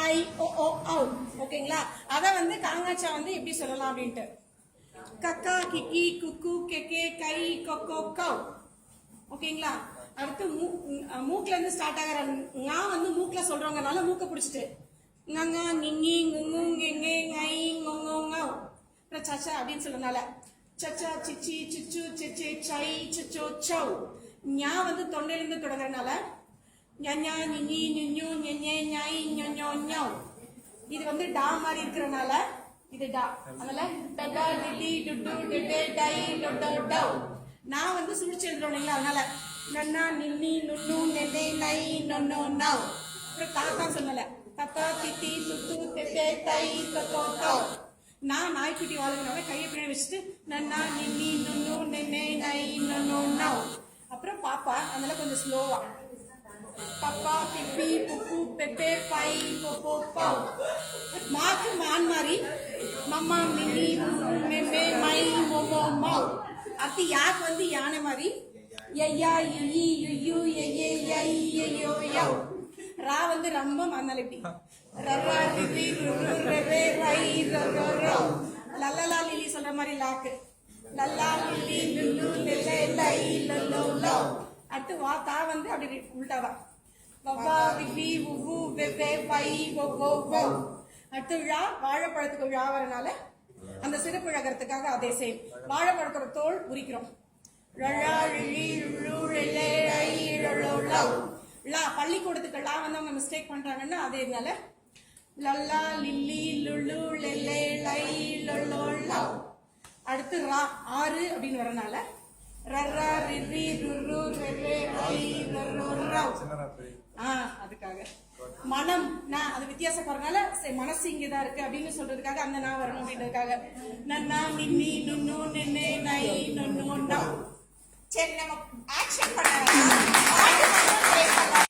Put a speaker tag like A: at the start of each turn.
A: ஐ ஓ ஓ ஔ. ஓகேங்களா? அதை வந்து காங்காச்சா வந்து எப்படி சொல்லலாம் அப்படின்ட்டு கக்கா கிக்கி குக்கு கெக்கே கை கொக்கோ கவ். ஓகேங்களா? அடுத்து மூக்குல இருந்து ஸ்டார்ட் ஆகிற ஞா வந்து மூக்குல சொல்றவங்கனால மூக்க பிடிச்சிட்டு nganga ngingi ngungu ngenge ngai ngongo ngau. அப்புறம் சச்சா அப்படின்னு சொல்றதுனால சச்சா சிச்சி சிச்சு சிச்சே சை சிச்சோ சௌ. ஞா வந்து தொண்டையிலிருந்து தொடங்குறதுனால ஞா நிங்கி நிஞ்சு நெஞ்சே ஞாய் ஞோ ஞோ. இது வந்து டா மாதிரி இருக்கிறதுனால இது டா. அதனால டடா டிடி டுட்டு டிடே டை டொடோ டௌ. நான் வந்து சுழிச்சு எழுதுறோம் இல்லைங்களா? அதனால நன்னா நின்னி நுண்ணு நெனே நை நொன்னோ நௌ. அப்புறம் தாத்தா சொல்லல தத்தா தித்தி துத்து தெத்தே தை தத்தோ தௌ. நான் நாய்க்குட்டி வாழ்கிறனால கையை பின்னாடி வச்சுட்டு நன்னா நின்னி நுண்ணு நெனே நை நொன்னோ நௌ. அப்புறம் பாப்பா அதனால கொஞ்சம் ஸ்லோவா பப்பா பிப்பி புப்பு பெப்பே பை பொப்போ பௌ. மாக்கு மான் மாதிரி மம்மா மின்னி மெம்மே மை மொமோ மௌ. அடுத்து யாக்கு வந்து யானை மாதிரி ஐயா இ யு எயே யை யோ யௌ. ரா வந்து ரம்பம் அதனால இப்படி ரரா ரிரி ருரு ரெரே ரை ரரோ ரௌ. லல்லலா லிலி சொல்ற மாதிரி லாக்கு லல்லா லிலி லுல்லு லெல்லே லை லல்லோ லௌ. அடுத்து வா தா வந்து அப்படி உள்டாதான் வவ்வா விவி உவு வெவ்வே பை ஒவ்வோ வௌ. அடுத்து விழா வாழைப்பழத்துக்கு விழா வரனால அந்த சிறப்பு அழகிறதுக்காக அதே சேம். வாழைப்பழத்தோட தோல் உரிக்கிறோம் ரழா ரிழி ருழு ரெல்லே ரை லல்லோ லௌ. லா பள்ளிக்கூடத்துக்கு லா வந்து அவங்க மிஸ்டேக் பண்றாங்கன்னா அதேனால லல்லா லில்லி லுல்லு லெல்லே லை லல்லோ லௌ. அடுத்து ரா ஆறு அப்படின்னு வரனால ரரா ரிரி ருரு ரெரே ரை ரரோ ரௌ. அதுக்காக மனம் நான் அது வித்தியாசப்படுறதுனால மனசு இங்கதான் இருக்கு அப்படின்னு சொல்றதுக்காக அந்த நான் வரணும் அப்படின்றதுக்காக நன்னா நின்னி நுண்ணு நென்னே நை நொன்னோ நௌ. சரி நம்ம ஆக்ஷன் பண்ண